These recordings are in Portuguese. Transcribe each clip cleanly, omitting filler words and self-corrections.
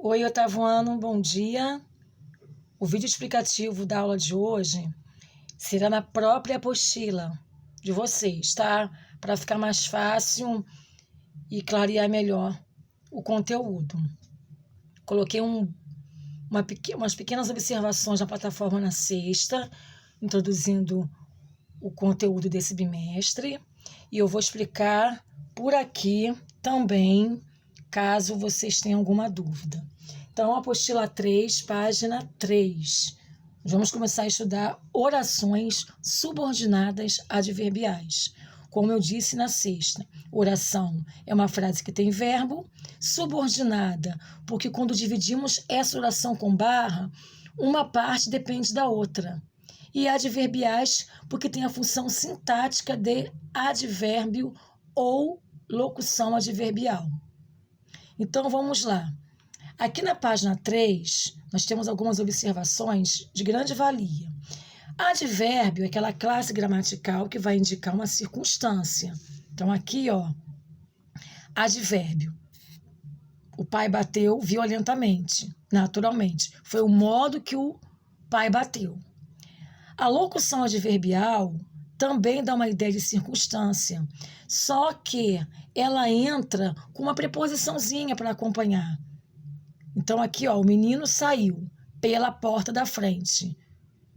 Oi, otavuano, bom dia. O vídeo explicativo da aula de hoje será na própria apostila de vocês, tá? Para ficar mais fácil e clarear melhor o conteúdo. Coloquei umas pequenas observações na plataforma na sexta, introduzindo o conteúdo desse bimestre, e eu vou explicar por aqui também, caso vocês tenham alguma dúvida. Então, apostila 3, página 3. Vamos começar a estudar orações subordinadas adverbiais. Como eu disse na sexta, oração é uma frase que tem verbo, subordinada, porque quando dividimos essa oração com barra, uma parte depende da outra. E adverbiais, porque tem a função sintática de advérbio ou locução adverbial. Então, vamos lá. Aqui na página 3, nós temos algumas observações de grande valia. Advérbio é aquela classe gramatical que vai indicar uma circunstância. Então, aqui, ó, advérbio. O pai bateu violentamente, naturalmente. Foi o modo que o pai bateu. A locução adverbial também dá uma ideia de circunstância, só que ela entra com uma preposiçãozinha para acompanhar. Então, aqui, ó, o menino saiu pela porta da frente.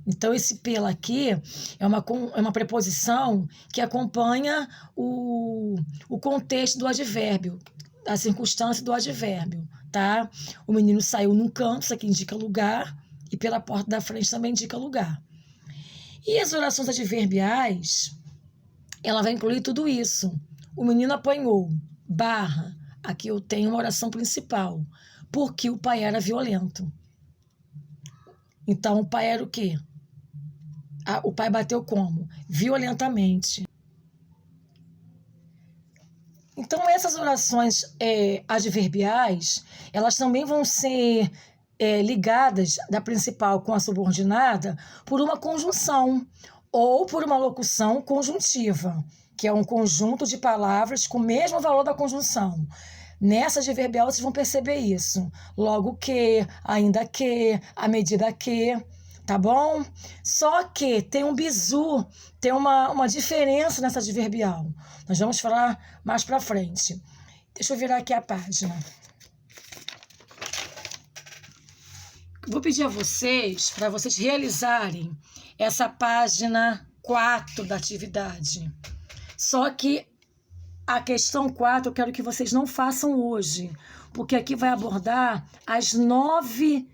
Então, esse pela aqui é uma preposição que acompanha o contexto do advérbio, a circunstância do advérbio, tá? O menino saiu num canto, isso aqui indica lugar, e pela porta da frente também indica lugar. E as orações adverbiais, ela vai incluir tudo isso. O menino apanhou, barra, aqui eu tenho uma oração principal, porque o pai era violento. Então, o pai era o quê? O pai bateu como? Violentamente. Então, essas orações adverbiais, elas também vão ser ligadas da principal com a subordinada por uma conjunção ou por uma locução conjuntiva, que é um conjunto de palavras com o mesmo valor da conjunção. Nessa adverbial, vocês vão perceber isso. Logo que, ainda que, à medida que, tá bom? Só que tem um bizu, tem uma diferença nessa adverbial. Nós vamos falar mais pra frente. Deixa eu virar aqui a página. Vou pedir a vocês, para vocês realizarem essa página 4 da atividade. Só que a questão 4 eu quero que vocês não façam hoje, porque aqui vai abordar as 9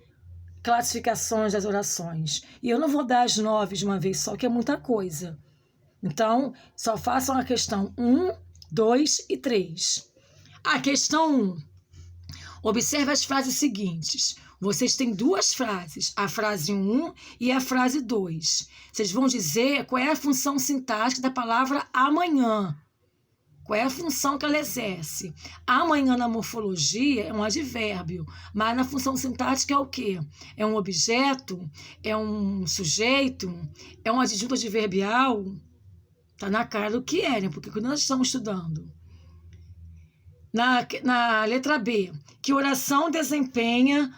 classificações das orações. E eu não vou dar as 9 de uma vez só, que é muita coisa. Então, só façam a questão 1, 2 e 3. A questão 1. Observe as frases seguintes. Vocês têm duas frases, a frase 1 e a frase 2. Vocês vão dizer qual é a função sintática da palavra amanhã. Qual é a função que ela exerce? Amanhã na morfologia é um advérbio, mas na função sintática é o quê? É um objeto? É um sujeito? É um adjunto adverbial? Está na cara do que é, né? Porque quando nós estamos estudando. Na letra B, que oração desempenha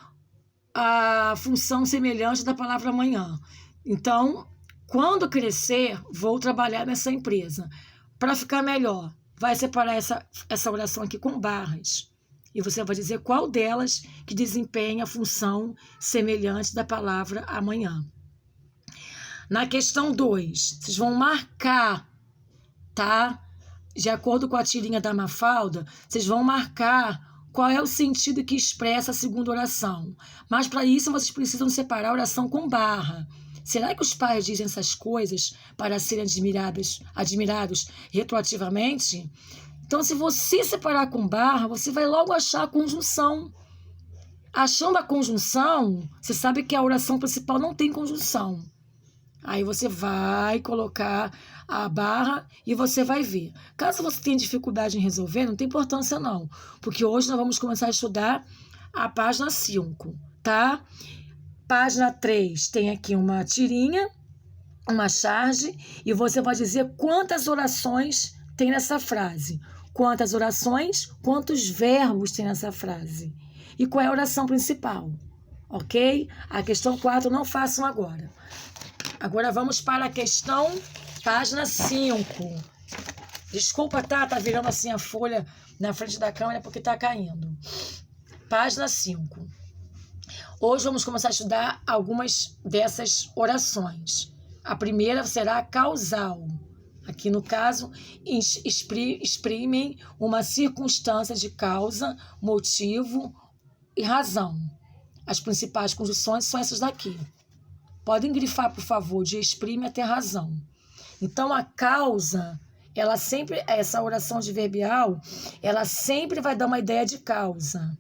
a função semelhante da palavra amanhã? Então, quando crescer, vou trabalhar nessa empresa. Para ficar melhor, vai separar essa oração aqui com barras. E você vai dizer qual delas que desempenha a função semelhante da palavra amanhã. Na questão 2, vocês vão marcar, tá? De acordo com a tirinha da Mafalda, vocês vão marcar qual é o sentido que expressa a segunda oração. Mas para isso vocês precisam separar a oração com barra. Será que os pais dizem essas coisas para serem admirados retroativamente? Então, se você separar com barra, você vai logo achar a conjunção. Achando a conjunção, você sabe que a oração principal não tem conjunção. Aí você vai colocar a barra e você vai ver. Caso você tenha dificuldade em resolver, não tem importância não, porque hoje nós vamos começar a estudar a página 5, tá? Página 3 tem aqui uma tirinha, uma charge, e você vai dizer quantas orações tem nessa frase. Quantas orações, quantos verbos tem nessa frase. E qual é a oração principal? Ok? A questão 4 não façam agora. Agora vamos para a questão, página 5. Desculpa, tá virando assim a folha na frente da câmera porque tá caindo. Página 5. Hoje vamos começar a estudar algumas dessas orações. A primeira será causal. Aqui, no caso, exprimem uma circunstância de causa, motivo e razão. As principais conjunções são essas daqui. Podem grifar, por favor, de exprime até razão. Então, a causa, ela sempre, essa oração adverbial, ela sempre vai dar uma ideia de causa.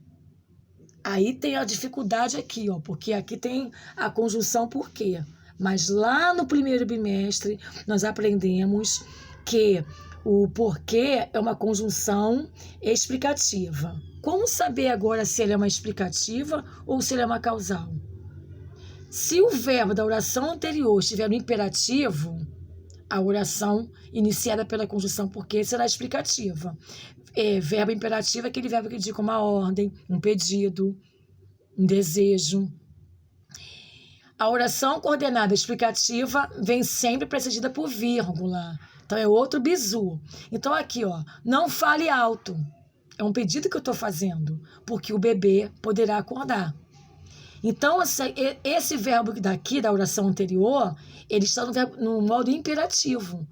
Aí tem a dificuldade aqui, ó, porque aqui tem a conjunção por quê. Mas lá no primeiro bimestre, nós aprendemos que o porquê é uma conjunção explicativa. Como saber agora se ele é uma explicativa ou se ele é uma causal? Se o verbo da oração anterior estiver no imperativo, a oração iniciada pela conjunção porquê será explicativa. Verbo imperativo é aquele verbo que indica uma ordem, um pedido, um desejo. A oração coordenada explicativa vem sempre precedida por vírgula. Então, é outro bizu. Então, aqui, ó, não fale alto. É um pedido que eu estou fazendo, porque o bebê poderá acordar. Então, esse verbo daqui, da oração anterior, ele está no modo imperativo.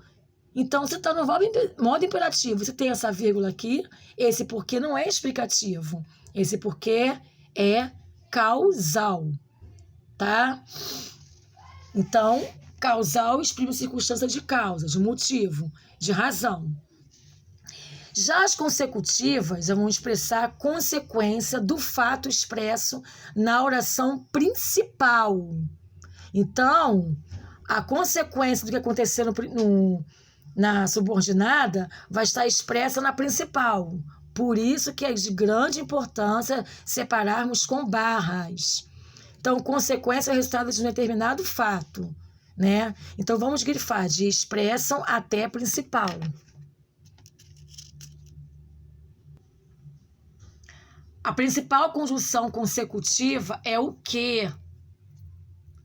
Então, você está no modo imperativo, você tem essa vírgula aqui, esse porquê não é explicativo. Esse porquê é causal. Tá? Então, causal exprime circunstância de causa, de motivo, de razão. Já as consecutivas vão expressar a consequência do fato expresso na oração principal. Então, a consequência do que aconteceu na subordinada vai estar expressa na principal. Por isso que é de grande importância separarmos com barras. Então, consequência é o resultado de um determinado fato, né? Então, vamos grifar de expressam até principal. A principal conjunção consecutiva é o que?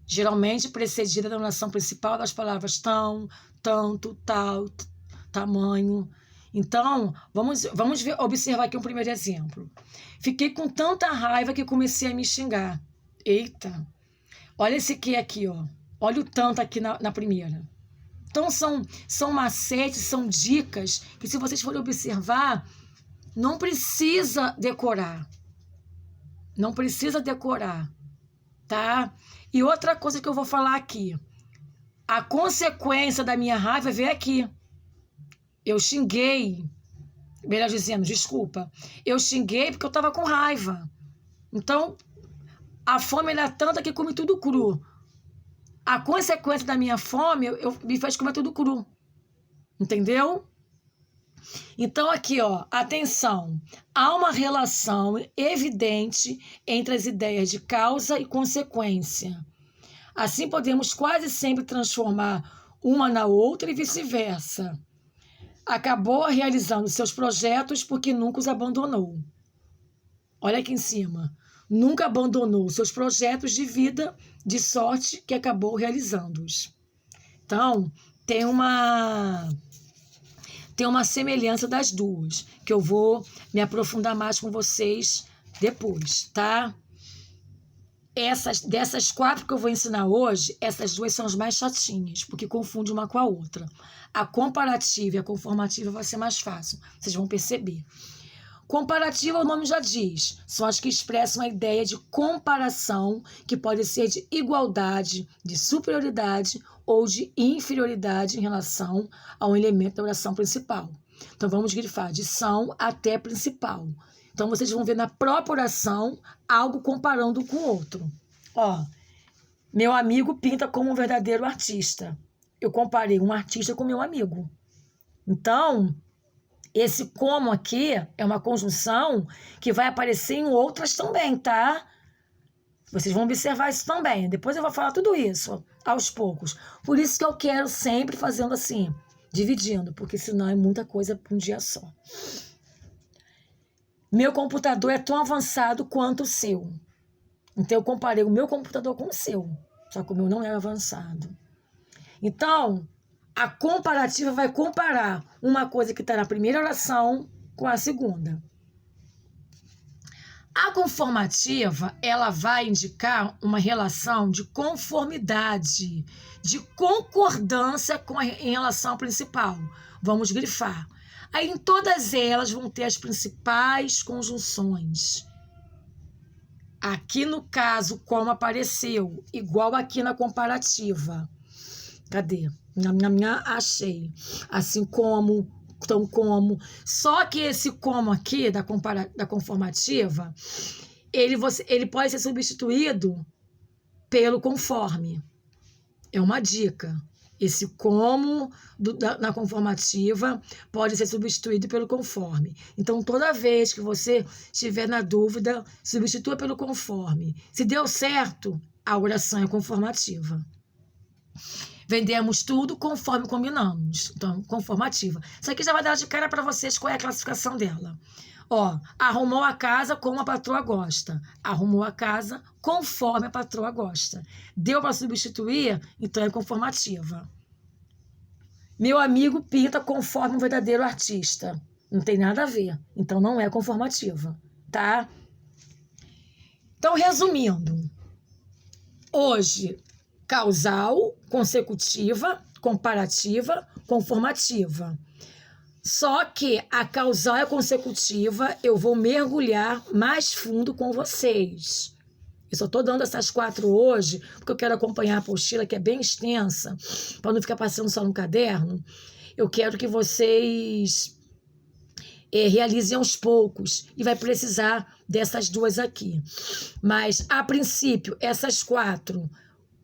Geralmente precedida da oração principal das palavras tão, tanto, tal, tamanho. Então, vamos observar aqui um primeiro exemplo. Fiquei com tanta raiva que comecei a me xingar. Eita, olha esse que aqui, ó. Olha o tanto aqui na primeira. Então, são macetes, são dicas que, se vocês forem observar, não precisa decorar. Não precisa decorar, tá? E outra coisa que eu vou falar aqui. A consequência da minha raiva veio aqui. Eu xinguei, melhor dizendo, desculpa. Eu xinguei porque eu estava com raiva. Então, a fome era tanta que comi tudo cru. A consequência da minha fome me fez comer tudo cru. Entendeu? Então, aqui, ó, atenção. Há uma relação evidente entre as ideias de causa e consequência. Assim, podemos quase sempre transformar uma na outra e vice-versa. Acabou realizando seus projetos porque nunca os abandonou. Olha aqui em cima. Nunca abandonou seus projetos de vida, de sorte que acabou realizando-os. Então, tem uma semelhança das duas, que eu vou me aprofundar mais com vocês depois, tá? Dessas 4 que eu vou ensinar hoje, essas 2 são as mais chatinhas, porque confundem uma com a outra. A comparativa e a conformativa vai ser mais fácil, vocês vão perceber. Comparativa, o nome já diz, são as que expressam a ideia de comparação, que pode ser de igualdade, de superioridade ou de inferioridade em relação a um elemento da oração principal. Então, vamos grifar de são até principal. Então, vocês vão ver na própria oração algo comparando com o outro. Ó, meu amigo pinta como um verdadeiro artista. Eu comparei um artista com meu amigo. Então, esse como aqui é uma conjunção que vai aparecer em outras também, tá? Vocês vão observar isso também. Depois eu vou falar tudo isso aos poucos. Por isso que eu quero sempre fazendo assim, dividindo, porque senão é muita coisa para um dia só. Meu computador é tão avançado quanto o seu. Então, eu comparei o meu computador com o seu. Só que o meu não é avançado. Então, a comparativa vai comparar uma coisa que está na primeira oração com a segunda. A conformativa, ela vai indicar uma relação de conformidade, de concordância em relação ao principal. Vamos grifar. Aí, em todas elas, vão ter as principais conjunções. Aqui, no caso, como apareceu, igual aqui na comparativa. Cadê? Na minha, achei. Assim como, tão como. Só que esse como aqui, da conformativa, ele pode ser substituído pelo conforme. É uma dica. Esse como na conformativa pode ser substituído pelo conforme. Então, toda vez que você estiver na dúvida, substitua pelo conforme. Se deu certo, a oração é conformativa. Vendemos tudo conforme combinamos. Então, conformativa. Isso aqui já vai dar de cara para vocês qual é a classificação dela. Ó, arrumou a casa como a patroa gosta. Arrumou a casa conforme a patroa gosta. Deu para substituir? Então é conformativa. Meu amigo pinta conforme um verdadeiro artista. Não tem nada a ver. Então não é conformativa, tá? Então, resumindo. Hoje, causal, consecutiva, comparativa, conformativa. Só que a causal e a consecutiva eu vou mergulhar mais fundo com vocês. Eu só estou dando essas 4 hoje porque eu quero acompanhar a apostila, que é bem extensa, para não ficar passando só no caderno. Eu quero que vocês realizem aos poucos e vai precisar dessas 2 aqui. Mas, a princípio, essas 4...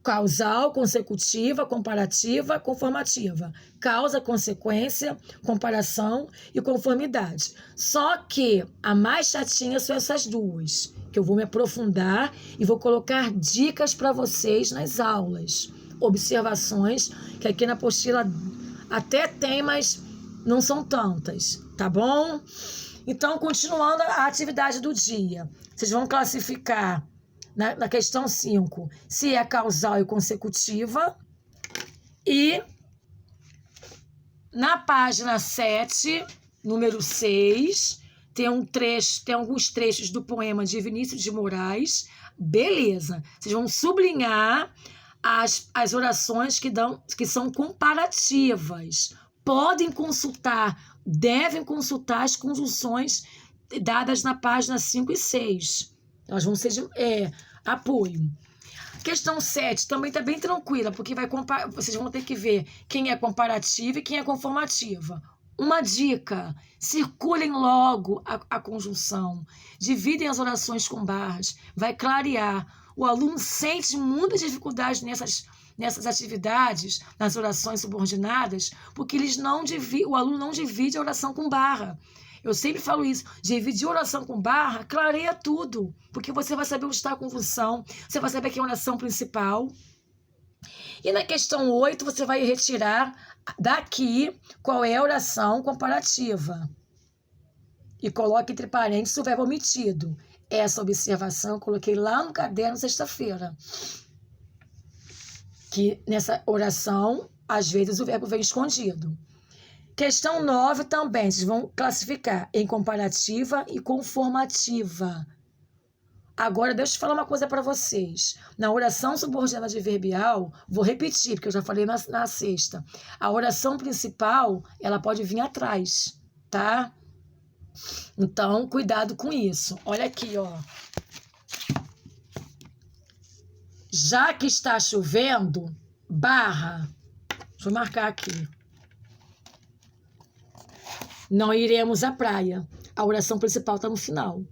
Causal, consecutiva, comparativa, conformativa. Causa, consequência, comparação e conformidade. Só que a mais chatinha são essas 2, que eu vou me aprofundar e vou colocar dicas para vocês nas aulas. Observações, que aqui na apostila até tem, mas não são tantas, tá bom? Então, continuando a atividade do dia. Vocês vão classificar na questão 5, se é causal e consecutiva. E na página 7, número 6, tem alguns trechos do poema de Vinícius de Moraes. Beleza. Vocês vão sublinhar as orações que são comparativas. Podem consultar, devem consultar as conjunções dadas na página 5 e 6. Elas vão ser de apoio. Questão 7 também está bem tranquila, porque vocês vão ter que ver quem é comparativa e quem é conformativa. Uma dica: circulem logo a conjunção, dividem as orações com barras, vai clarear. O aluno sente muita dificuldade nessas atividades, nas orações subordinadas, porque o aluno não divide a oração com barra. Eu sempre falo isso, dividir oração com barra clareia tudo, porque você vai saber onde está a conjunção, você vai saber que é a oração principal. E na questão 8, você vai retirar daqui qual é a oração comparativa. E coloque entre parênteses o verbo omitido. Essa observação eu coloquei lá no caderno sexta-feira. Que nessa oração, às vezes, o verbo vem escondido. Questão 9 também, vocês vão classificar em comparativa e conformativa. Agora, deixa eu falar uma coisa para vocês. Na oração subordinada adverbial, vou repetir, porque eu já falei na sexta. A oração principal, ela pode vir atrás, tá? Então, cuidado com isso. Olha aqui, ó. Já que está chovendo, barra. Deixa eu marcar aqui. Não iremos à praia. A oração principal está no final.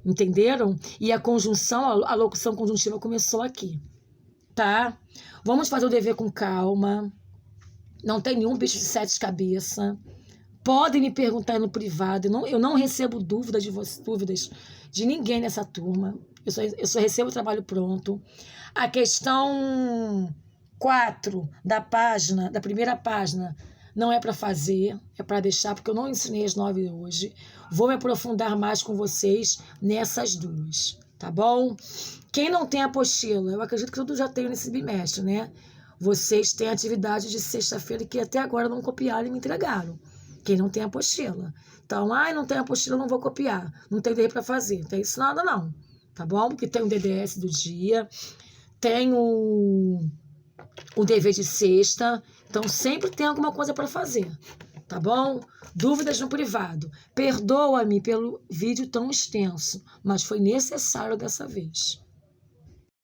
Entenderam? E a conjunção, a locução conjuntiva começou aqui. Tá? Vamos fazer o dever com calma. Não tem nenhum bicho de 7 cabeças. Podem me perguntar no privado. Eu não recebo dúvidas de ninguém nessa turma. Eu só recebo o trabalho pronto. A questão 4 da primeira página, não é para fazer, é para deixar, porque eu não ensinei as 9 hoje. Vou me aprofundar mais com vocês nessas 2, tá bom? Quem não tem apostila, eu acredito que todos já tenho nesse bimestre, né? Vocês têm atividade de sexta-feira que até agora não copiaram e me entregaram. Quem não tem apostila. Então, não tem apostila, não vou copiar. Não tem dever para fazer. Não tem isso nada, não. Tá bom? Porque tem o DDS do dia, tem o dever de sexta. Então, sempre tem alguma coisa para fazer. Tá bom? Dúvidas no privado. Perdoa-me pelo vídeo tão extenso, mas foi necessário dessa vez.